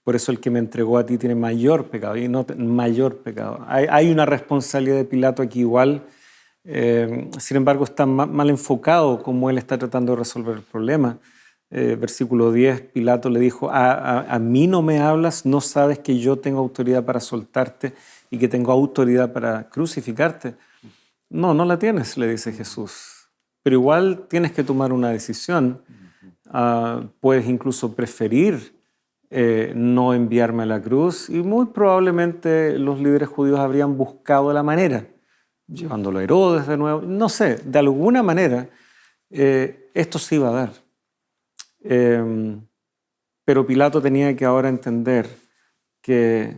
Speaker 1: Por eso el que me entregó a ti tiene mayor pecado, y no mayor pecado. Hay una responsabilidad de Pilato aquí igual, sin embargo está mal enfocado como él está tratando de resolver el problema. Versículo 10, Pilato le dijo, a mí no me hablas, no sabes que yo tengo autoridad para soltarte y que tengo autoridad para crucificarte. No, no la tienes, le dice Jesús, pero igual tienes que tomar una decisión. Puedes incluso preferir no enviarme a la cruz, y muy probablemente los líderes judíos habrían buscado la manera, llevándolo a Herodes de nuevo, no sé, de alguna manera esto se iba a dar. Pero Pilato tenía que ahora entender que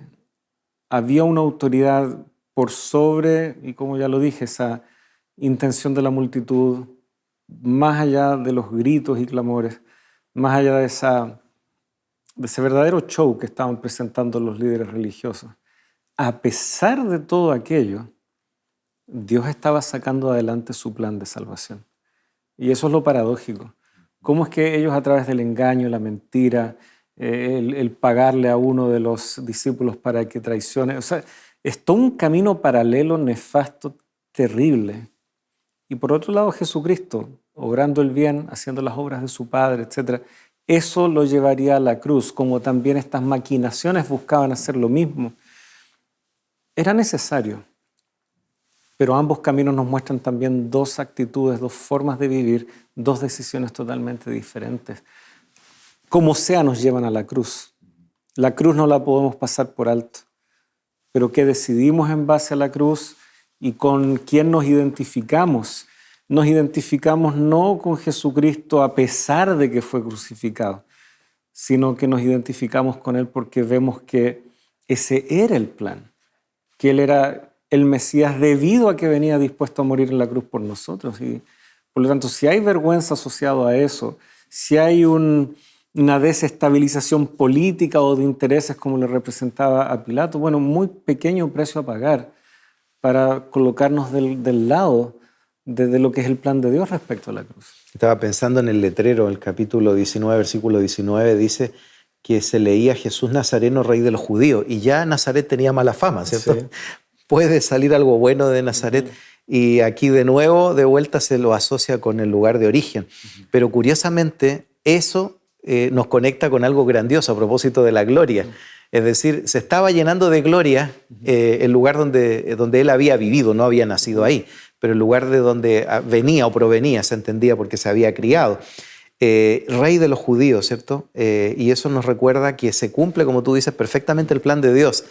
Speaker 1: había una autoridad por sobre, y como ya lo dije, esa intención de la multitud, más allá de los gritos y clamores, más allá de ese verdadero show que estaban presentando los líderes religiosos. A pesar de todo aquello, Dios estaba sacando adelante su plan de salvación. Y eso es lo paradójico. ¿Cómo es que ellos, a través del engaño, la mentira, el pagarle a uno de los discípulos para que traicione, o sea, es todo un camino paralelo, nefasto, terrible. Y por otro lado, Jesucristo, obrando el bien, haciendo las obras de su Padre, etc., eso lo llevaría a la cruz, como también estas maquinaciones buscaban hacer lo mismo. Era necesario, pero ambos caminos nos muestran también dos actitudes, dos formas de vivir, dos decisiones totalmente diferentes. Como sea, nos llevan a la cruz. La cruz no la podemos pasar por alto, pero ¿qué decidimos en base a la cruz y con quién nos identificamos? Nos identificamos no con Jesucristo a pesar de que fue crucificado, sino que nos identificamos con Él porque vemos que ese era el plan, que Él era el Mesías debido a que venía dispuesto a morir en la cruz por nosotros. Y por lo tanto, si hay vergüenza asociada a eso, si hay una desestabilización política o de intereses como le representaba a Pilato, bueno, muy pequeño precio a pagar para colocarnos del lado de lo que es el plan de Dios respecto a la cruz.
Speaker 3: Estaba pensando en el letrero, el capítulo 19, versículo 19, dice que se leía Jesús Nazareno, rey de los judíos, y ya Nazaret tenía mala fama, ¿cierto? Sí. Puede salir algo bueno de Nazaret, y aquí de nuevo, de vuelta, se lo asocia con el lugar de origen. Pero curiosamente, eso nos conecta con algo grandioso a propósito de la gloria. Es decir, se estaba llenando de gloria el lugar donde él había vivido, no había nacido ahí, pero el lugar de donde venía o provenía, se entendía porque se había criado. Rey de los judíos, ¿cierto? Y eso nos recuerda que se cumple, como tú dices, perfectamente el plan de Dios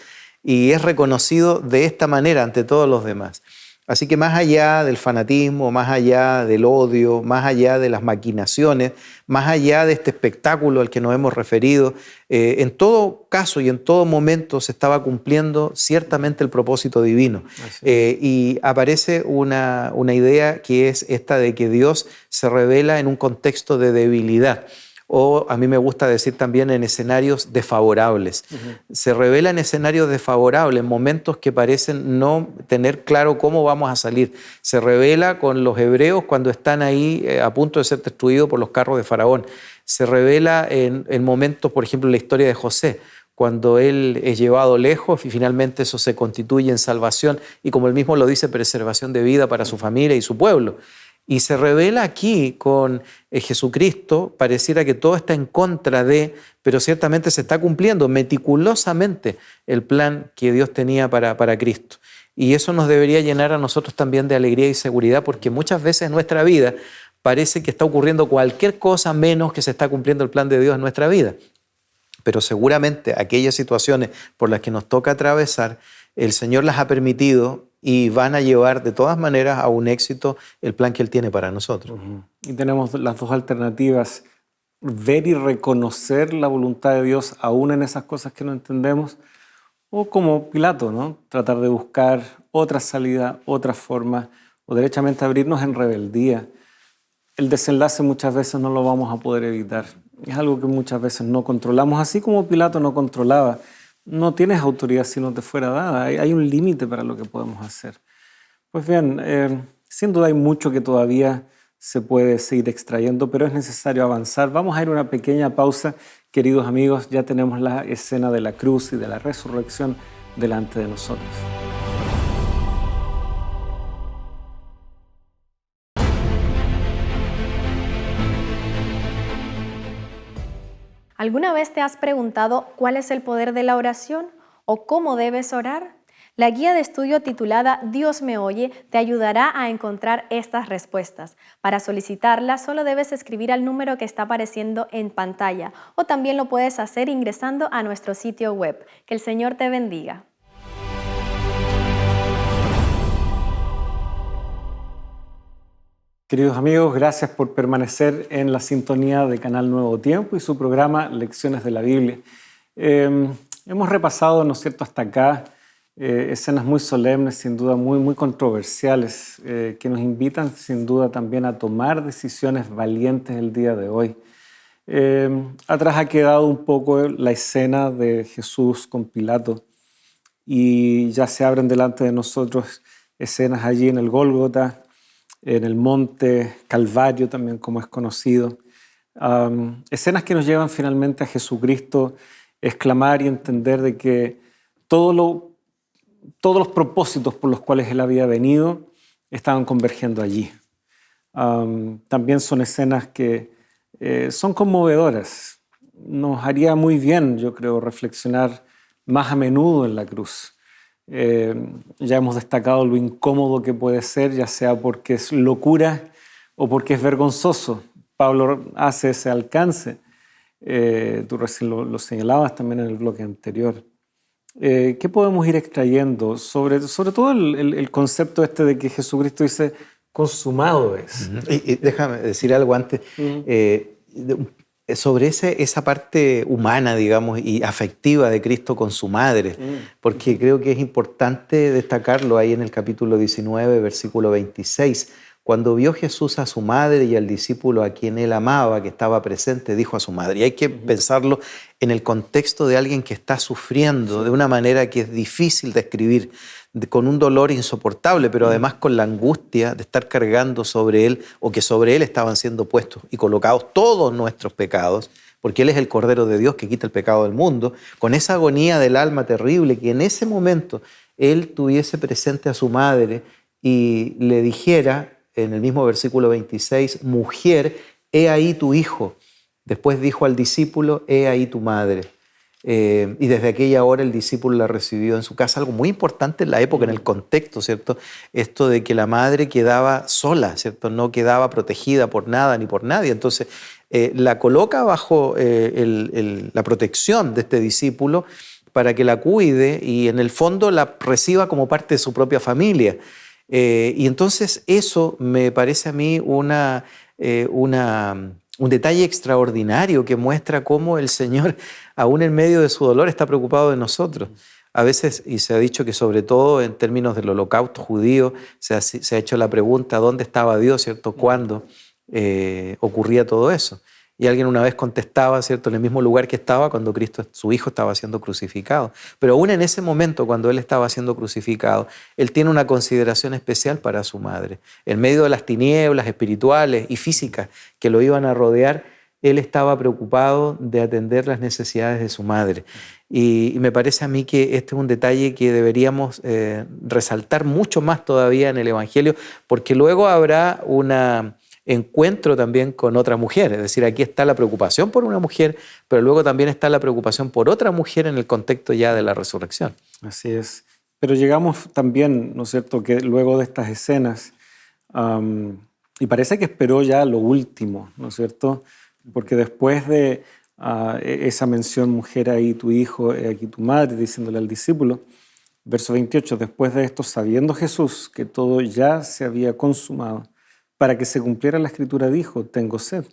Speaker 3: y es reconocido de esta manera ante todos los demás. Así que más allá del fanatismo, más allá del odio, más allá de las maquinaciones, más allá de este espectáculo al que nos hemos referido, en todo caso y en todo momento se estaba cumpliendo ciertamente el propósito divino. Y aparece una idea que es esta de que Dios se revela en un contexto de debilidad. O a mí me gusta decir también en escenarios desfavorables. Se revela en escenarios desfavorables, en momentos que parecen no tener claro cómo vamos a salir. Se revela con los hebreos cuando están ahí a punto de ser destruidos por los carros de Faraón. Se revela en momentos, por ejemplo, en la historia de José, cuando él es llevado lejos y finalmente eso se constituye en salvación y, como él mismo lo dice, preservación de vida para su familia y su pueblo. Y se revela aquí con Jesucristo, pareciera que todo está en contra de, pero ciertamente se está cumpliendo meticulosamente el plan que Dios tenía para Cristo. Y eso nos debería llenar a nosotros también de alegría y seguridad, porque muchas veces en nuestra vida parece que está ocurriendo cualquier cosa menos que se está cumpliendo el plan de Dios en nuestra vida. Pero seguramente aquellas situaciones por las que nos toca atravesar, el Señor las ha permitido y van a llevar de todas maneras a un éxito el plan que Él tiene para nosotros.
Speaker 1: Y tenemos las dos alternativas: ver y reconocer la voluntad de Dios aún en esas cosas que no entendemos, o como Pilato, ¿no? Tratar de buscar otra salida, otra forma, o derechamente abrirnos en rebeldía. El desenlace muchas veces no lo vamos a poder evitar. Es algo que muchas veces no controlamos, así como Pilato no controlaba. No tienes autoridad si no te fuera dada. Hay un límite para lo que podemos hacer. Pues bien, sin duda hay mucho que todavía se puede seguir extrayendo, pero es necesario avanzar. Vamos a ir a una pequeña pausa, queridos amigos. Ya tenemos la escena de la cruz y de la resurrección delante de nosotros.
Speaker 4: ¿Alguna vez te has preguntado cuál es el poder de la oración o cómo debes orar? La guía de estudio titulada Dios me oye te ayudará a encontrar estas respuestas. Para solicitarlas solo debes escribir al número que está apareciendo en pantalla o también lo puedes hacer ingresando a nuestro sitio web. Que el Señor te bendiga.
Speaker 1: Queridos amigos, gracias por permanecer en la sintonía de Canal Nuevo Tiempo y su programa Lecciones de la Biblia. Hemos repasado, ¿no es cierto?, hasta acá escenas muy solemnes, sin duda muy controversiales, que nos invitan sin duda también a tomar decisiones valientes el día de hoy. Atrás ha quedado un poco la escena de Jesús con Pilato y ya se abren delante de nosotros escenas allí en el Gólgota, en el monte Calvario también, como es conocido. Escenas que nos llevan finalmente a Jesucristo exclamar y entender de que todos los propósitos por los cuales Él había venido estaban convergiendo allí. También son escenas que son conmovedoras. Nos haría muy bien, yo creo, reflexionar más a menudo en la cruz. Ya hemos destacado lo incómodo que puede ser, ya sea porque es locura o porque es vergonzoso. Pablo hace ese alcance. Tú recién lo señalabas también en el bloque anterior. ¿Qué podemos ir extrayendo sobre todo el concepto este de que Jesucristo dice consumado es?
Speaker 3: Y déjame decir algo antes. Sobre esa parte humana, digamos, y afectiva de Cristo con su madre, porque creo que es importante destacarlo ahí en el capítulo 19, versículo 26. Cuando vio Jesús a su madre y al discípulo a quien él amaba, que estaba presente, dijo a su madre. Y hay que pensarlo en el contexto de alguien que está sufriendo de una manera que es difícil de describir, con un dolor insoportable, pero además con la angustia de estar cargando sobre él, o que sobre él estaban siendo puestos y colocados todos nuestros pecados, porque Él es el Cordero de Dios que quita el pecado del mundo, con esa agonía del alma terrible, que en ese momento Él tuviese presente a su madre y le dijera, en el mismo versículo 26, mujer, he ahí tu hijo. Después dijo al discípulo, he ahí tu madre. Y desde aquella hora el discípulo la recibió en su casa. Algo muy importante en la época, en el contexto, ¿cierto? Esto de que la madre quedaba sola, ¿cierto? No quedaba protegida por nada ni por nadie. Entonces la coloca bajo la protección de este discípulo para que la cuide y en el fondo la reciba como parte de su propia familia. Y entonces eso me parece a mí un detalle extraordinario que muestra cómo el Señor, aún en medio de su dolor, está preocupado de nosotros. A veces, y se ha dicho que sobre todo en términos del holocausto judío, se ha hecho la pregunta, ¿dónde estaba Dios, cierto? ¿Cuándo ocurría todo eso? Y alguien una vez contestaba, ¿cierto?, en el mismo lugar que estaba cuando Cristo, su Hijo, estaba siendo crucificado. Pero aún en ese momento, cuando Él estaba siendo crucificado, Él tiene una consideración especial para su madre. En medio de las tinieblas espirituales y físicas que lo iban a rodear, Él estaba preocupado de atender las necesidades de su madre. Y me parece a mí que este es un detalle que deberíamos resaltar mucho más todavía en el Evangelio, porque luego habrá un encuentro también con otra mujer. Es decir, aquí está la preocupación por una mujer, pero luego también está la preocupación por otra mujer en el contexto ya de la resurrección.
Speaker 1: Así es. Pero llegamos también, ¿no es cierto?, que luego de estas escenas, y parece que esperó ya lo último, ¿no es cierto?, porque después de esa mención, mujer, ahí tu hijo, aquí tu madre, diciéndole al discípulo, verso 28, después de esto, sabiendo Jesús que todo ya se había consumado, para que se cumpliera la escritura, dijo, tengo sed.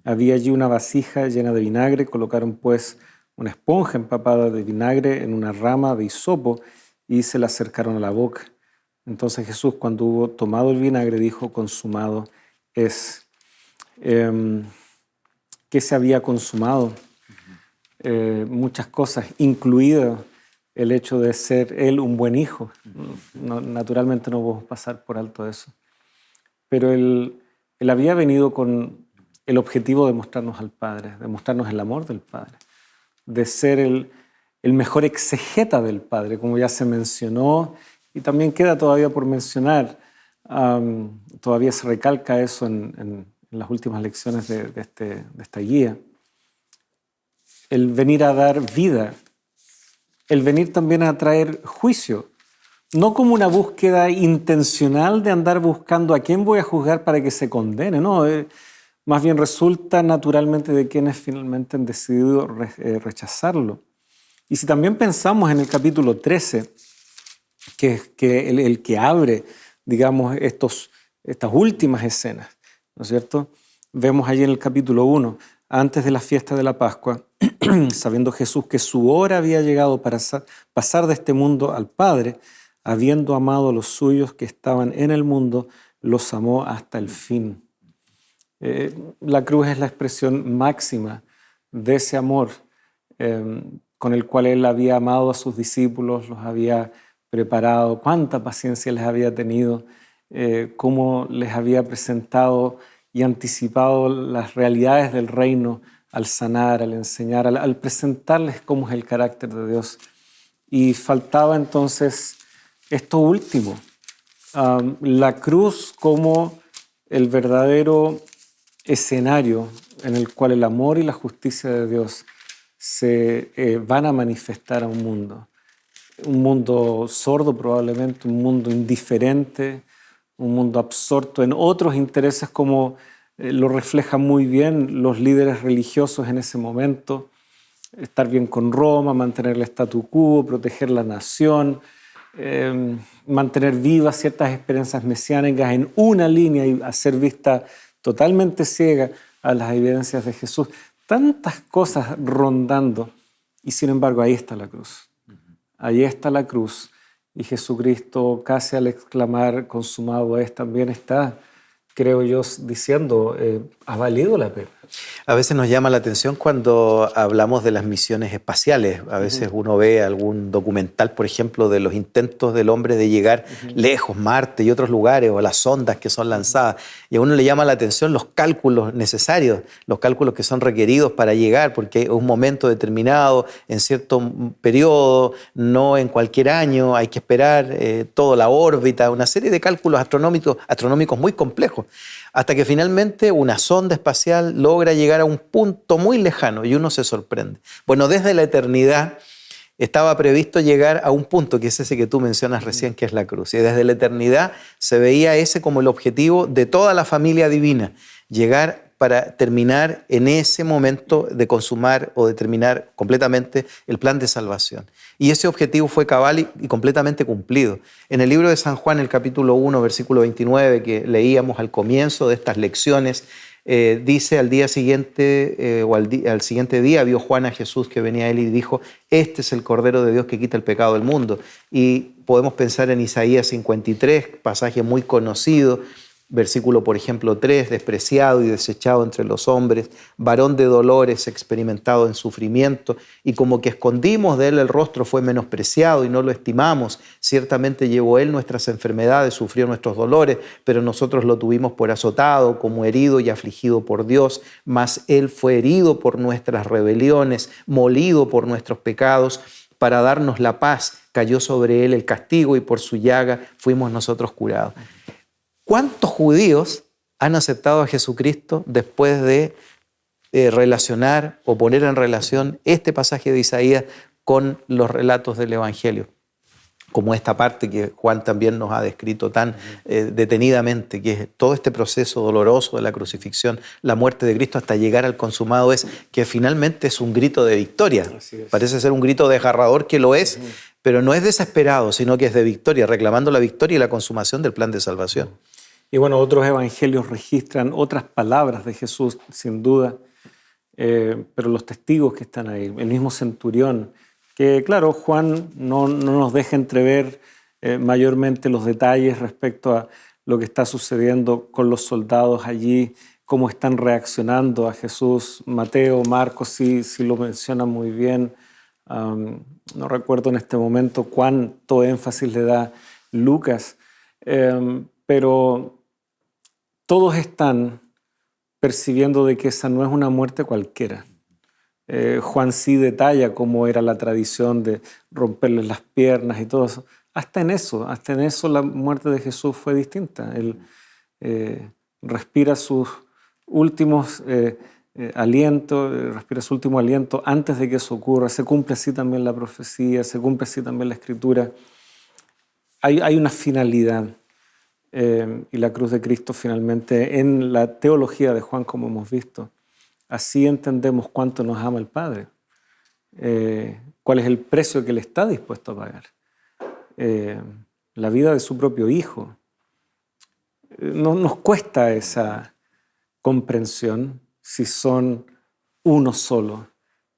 Speaker 1: Había allí una vasija llena de vinagre, colocaron pues una esponja empapada de vinagre en una rama de hisopo y se la acercaron a la boca. Entonces Jesús, cuando hubo tomado el vinagre, dijo, consumado es. ¿Qué se había consumado? Muchas cosas, incluido el hecho de ser él un buen hijo. Naturalmente no podemos pasar por alto eso. Pero él había venido con el objetivo de mostrarnos al Padre, de mostrarnos el amor del Padre, de ser el mejor exegeta del Padre, como ya se mencionó, y también queda todavía por mencionar. Todavía se recalca eso en las últimas lecciones de esta guía. El venir a dar vida, el venir también a traer juicio, no como una búsqueda intencional de andar buscando a quién voy a juzgar para que se condene, no, más bien resulta naturalmente de quienes finalmente han decidido rechazarlo. Y si también pensamos en el capítulo 13, que es el que abre, digamos, estas últimas escenas, ¿no es cierto? Vemos allí en el capítulo 1, antes de la fiesta de la Pascua, sabiendo Jesús que su hora había llegado para pasar de este mundo al Padre, habiendo amado a los suyos que estaban en el mundo, los amó hasta el fin. La cruz es la expresión máxima de ese amor con el cual Él había amado a sus discípulos, los había preparado, cuánta paciencia les había tenido, cómo les había presentado y anticipado las realidades del reino al sanar, al enseñar, al presentarles cómo es el carácter de Dios. Y faltaba entonces esto último, la cruz como el verdadero escenario en el cual el amor y la justicia de Dios se van a manifestar a un mundo sordo probablemente, un mundo indiferente, un mundo absorto en otros intereses como lo reflejan muy bien los líderes religiosos en ese momento, estar bien con Roma, mantener el statu quo, proteger la nación, mantener vivas ciertas esperanzas mesiánicas en una línea y hacer vista totalmente ciega a las evidencias de Jesús. Tantas cosas rondando y sin embargo ahí está la cruz. Ahí está la cruz y Jesucristo casi al exclamar consumado es, también está, creo yo, diciendo ha valido la pena.
Speaker 3: A veces nos llama la atención cuando hablamos de las misiones espaciales. A veces uno ve algún documental, por ejemplo, de los intentos del hombre de llegar lejos, Marte y otros lugares, o las sondas que son lanzadas. Y a uno le llama la atención los cálculos necesarios, los cálculos que son requeridos para llegar, porque es un momento determinado, en cierto periodo, no en cualquier año, hay que esperar toda la órbita, una serie de cálculos astronómicos muy complejos, hasta que finalmente una sonda espacial logra llegar a un punto muy lejano y uno se sorprende. Bueno, desde la eternidad estaba previsto llegar a un punto, que es ese que tú mencionas recién, que es la cruz. Y desde la eternidad se veía ese como el objetivo de toda la familia divina, llegar para terminar en ese momento de consumar o de terminar completamente el plan de salvación. Y ese objetivo fue cabal y completamente cumplido. En el libro de San Juan, el capítulo 1, versículo 29, que leíamos al comienzo de estas lecciones, dice al día siguiente al siguiente día vio Juan a Jesús que venía a él y dijo: este es el Cordero de Dios que quita el pecado del mundo. Y podemos pensar en Isaías 53, pasaje muy conocido, versículo por ejemplo 3, despreciado y desechado entre los hombres, varón de dolores, experimentado en sufrimiento, y como que escondimos de él el rostro, fue menospreciado y no lo estimamos. Ciertamente llevó él nuestras enfermedades, sufrió nuestros dolores, pero nosotros lo tuvimos por azotado, como herido y afligido por Dios. Mas él fue herido por nuestras rebeliones, molido por nuestros pecados. Para darnos la paz cayó sobre él el castigo y por su llaga fuimos nosotros curados. ¿Cuántos judíos han aceptado a Jesucristo después de relacionar o poner en relación este pasaje de Isaías con los relatos del Evangelio? Como esta parte que Juan también nos ha descrito tan detenidamente, que es todo este proceso doloroso de la crucifixión, la muerte de Cristo hasta llegar al consumado, es que finalmente es un grito de victoria. Parece ser un grito desgarrador, que lo es, pero no es desesperado, sino que es de victoria, reclamando la victoria y la consumación del plan de salvación.
Speaker 1: Y bueno, otros evangelios registran otras palabras de Jesús, sin duda, pero los testigos que están ahí, el mismo centurión, que claro, Juan no nos deja entrever mayormente los detalles respecto a lo que está sucediendo con los soldados allí, cómo están reaccionando a Jesús. Mateo, Marcos sí lo mencionan muy bien. No recuerdo en este momento cuánto énfasis le da Lucas, pero todos están percibiendo de que esa no es una muerte cualquiera. Juan sí detalla cómo era la tradición de romperles las piernas y todo eso. Hasta en eso la muerte de Jesús fue distinta. Él respira sus últimos respira su último aliento antes de que eso ocurra. Se cumple así también la profecía, se cumple así también la Escritura. Hay una finalidad. Y la cruz de Cristo finalmente, en la teología de Juan, como hemos visto, así entendemos cuánto nos ama el Padre, cuál es el precio que Él está dispuesto a pagar, la vida de su propio Hijo. No nos cuesta esa comprensión si son uno solo,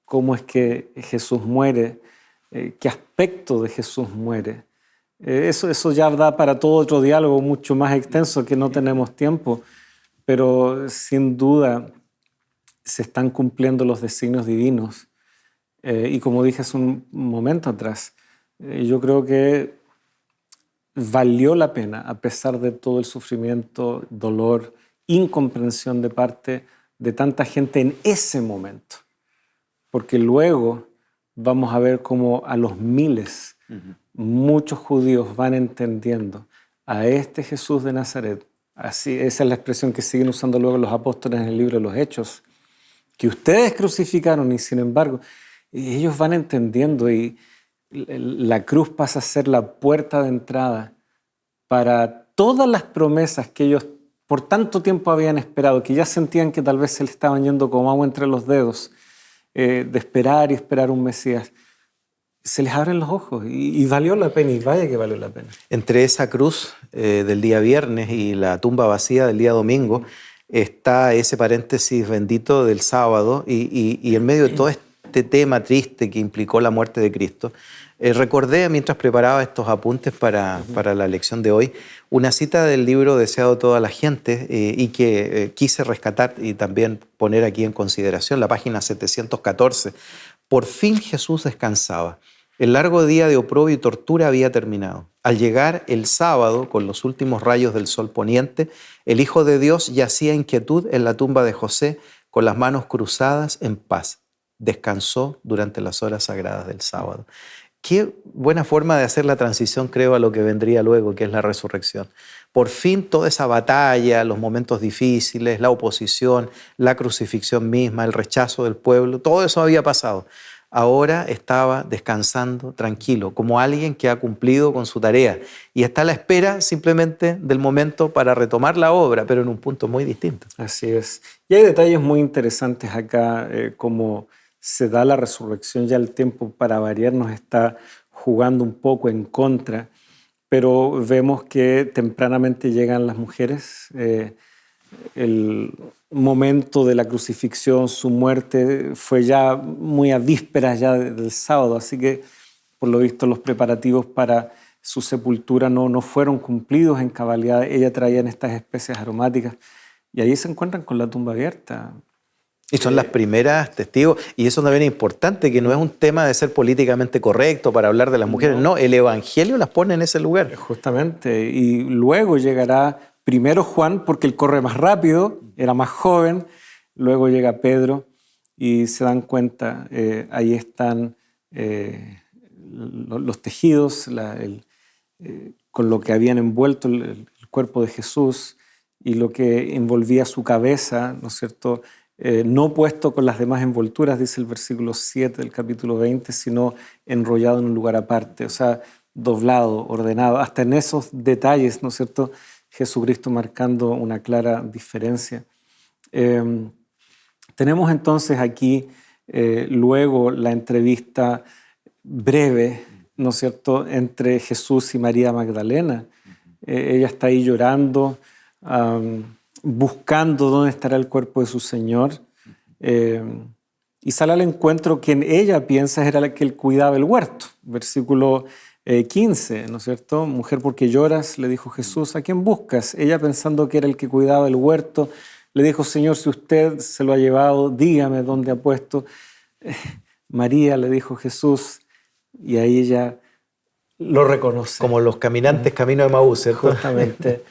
Speaker 1: cómo es que Jesús muere, qué aspecto de Jesús muere. Eso ya da para todo otro diálogo mucho más extenso que no tenemos tiempo, pero sin duda se están cumpliendo los designios divinos. Y como dije hace un momento atrás, yo creo que valió la pena, a pesar de todo el sufrimiento, dolor, incomprensión de parte de tanta gente en ese momento. Porque luego vamos a ver cómo a los miles, muchos judíos van entendiendo a este Jesús de Nazaret. Así, esa es la expresión que siguen usando luego los apóstoles en el libro de los Hechos, que ustedes crucificaron y sin embargo ellos van entendiendo y la cruz pasa a ser la puerta de entrada para todas las promesas que ellos por tanto tiempo habían esperado, que ya sentían que tal vez se les estaban yendo como agua entre los dedos, de esperar y esperar un Mesías. Se les abren los ojos y valió la pena, y vaya que valió la pena.
Speaker 3: Entre esa cruz del día viernes y la tumba vacía del día domingo está ese paréntesis bendito del sábado y en medio de todo este tema triste que implicó la muerte de Cristo, recordé mientras preparaba estos apuntes para la lección de hoy una cita del libro Deseado de toda la gente y que quise rescatar y también poner aquí en consideración, la página 714. Por fin Jesús descansaba. El largo día de oprobio y tortura había terminado. Al llegar el sábado, con los últimos rayos del sol poniente, el Hijo de Dios yacía en quietud en la tumba de José, con las manos cruzadas en paz. Descansó durante las horas sagradas del sábado. Qué buena forma de hacer la transición, creo, a lo que vendría luego, que es la resurrección. Por fin toda esa batalla, los momentos difíciles, la oposición, la crucifixión misma, el rechazo del pueblo, todo eso había pasado. ahora estaba descansando tranquilo, como alguien que ha cumplido con su tarea y está a la espera simplemente del momento para retomar la obra, pero en un punto muy distinto.
Speaker 1: Así es. Y hay detalles muy interesantes acá, como se da la resurrección, ya el tiempo para variar nos está jugando un poco en contra, pero vemos que tempranamente llegan las mujeres. El momento de la crucifixión, su muerte, fue ya muy a vísperas ya del sábado, así que por lo visto los preparativos para su sepultura no fueron cumplidos en cabalidad. Ella traía estas especies aromáticas y ahí se encuentran con la tumba abierta.
Speaker 3: Y son las primeras testigos, y eso también es importante, que no es un tema de ser políticamente correcto para hablar de las mujeres, no, el Evangelio las pone en ese lugar.
Speaker 1: Justamente, y luego llegará primero Juan, porque él corre más rápido, era más joven, luego llega Pedro y se dan cuenta, ahí están los tejidos, con lo que habían envuelto el cuerpo de Jesús y lo que envolvía su cabeza, ¿no es cierto?, no puesto con las demás envolturas, dice el versículo 7 del capítulo 20, sino enrollado en un lugar aparte, o sea, doblado, ordenado, hasta en esos detalles, ¿no es cierto?, Jesucristo marcando una clara diferencia. Tenemos entonces aquí luego la entrevista breve, ¿no es cierto?, entre Jesús y María Magdalena. Ella está ahí llorando, buscando dónde estará el cuerpo de su Señor, y sale al encuentro quien ella piensa era la que él cuidaba el huerto. Versículo 15, ¿no es cierto? Mujer, ¿por qué lloras?, le dijo Jesús. ¿A quién buscas? Ella, pensando que era el que cuidaba el huerto, le dijo: Señor, si usted se lo ha llevado, dígame dónde ha puesto. María, le dijo Jesús, y ahí ella lo reconoce.
Speaker 3: Como los caminantes camino de Maús, ¿cierto?
Speaker 1: Justamente,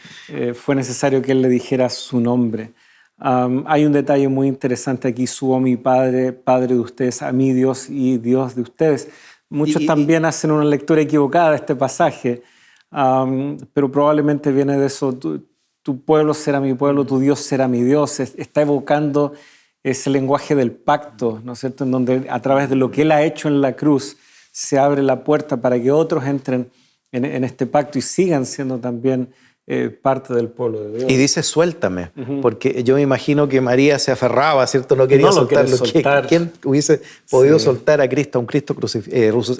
Speaker 1: fue necesario que él le dijera su nombre. Hay un detalle muy interesante aquí: subo a mi Padre, Padre de ustedes, a mi Dios y Dios de ustedes. Muchos también hacen una lectura equivocada de este pasaje, pero probablemente viene de eso: tu pueblo será mi pueblo, tu Dios será mi Dios. Está evocando ese lenguaje del pacto, ¿no es cierto?, en donde a través de lo que Él ha hecho en la cruz se abre la puerta para que otros entren en este pacto y sigan siendo también parte del pueblo de Dios.
Speaker 3: Y dice: suéltame, porque yo me imagino que María se aferraba, ¿cierto? No quería soltarlo. ¿Quién hubiese podido soltar a Cristo, a un Cristo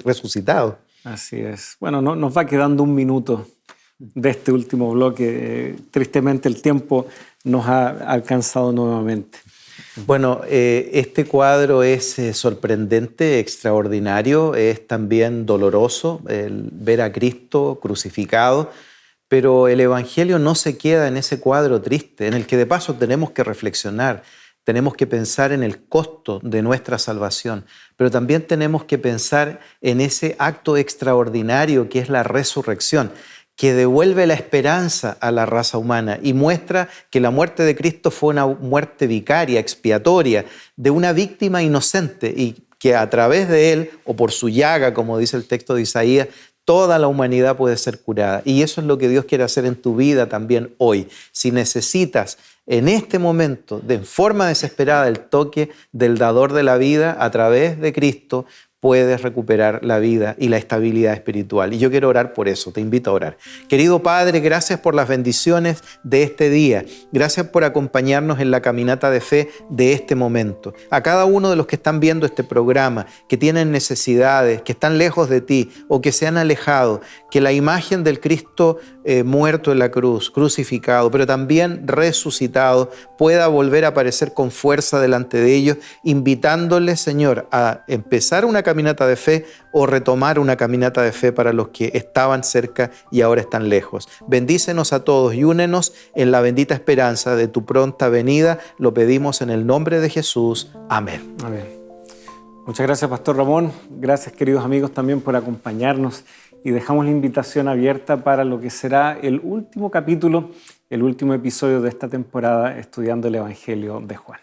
Speaker 3: resucitado?
Speaker 1: Así es. Bueno, nos va quedando un minuto de este último bloque. Tristemente el tiempo nos ha alcanzado nuevamente.
Speaker 3: Bueno, este cuadro es sorprendente, extraordinario, es también doloroso el ver a Cristo crucificado, pero el Evangelio no se queda en ese cuadro triste, en el que de paso tenemos que reflexionar, tenemos que pensar en el costo de nuestra salvación, pero también tenemos que pensar en ese acto extraordinario que es la resurrección, que devuelve la esperanza a la raza humana y muestra que la muerte de Cristo fue una muerte vicaria, expiatoria, de una víctima inocente, y que a través de Él, o por su llaga, como dice el texto de Isaías, toda la humanidad puede ser curada. Y eso es lo que Dios quiere hacer en tu vida también hoy. Si necesitas en este momento, de forma desesperada, el toque del dador de la vida a través de Cristo, puedes recuperar la vida y la estabilidad espiritual. Y yo quiero orar por eso, te invito a orar. Querido Padre, gracias por las bendiciones de este día. Gracias por acompañarnos en la caminata de fe de este momento. A cada uno de los que están viendo este programa, que tienen necesidades, que están lejos de ti o que se han alejado, que la imagen del Cristo muerto en la cruz, crucificado, pero también resucitado, pueda volver a aparecer con fuerza delante de ellos, invitándoles, Señor, a empezar una caminata de fe o retomar una caminata de fe para los que estaban cerca y ahora están lejos. Bendícenos a todos y únenos en la bendita esperanza de tu pronta venida. Lo pedimos en el nombre de Jesús. Amén.
Speaker 1: Amén. Muchas gracias, Pastor Ramón. Gracias, queridos amigos, también por acompañarnos. Y dejamos la invitación abierta para lo que será el último capítulo, el último episodio de esta temporada estudiando el Evangelio de Juan.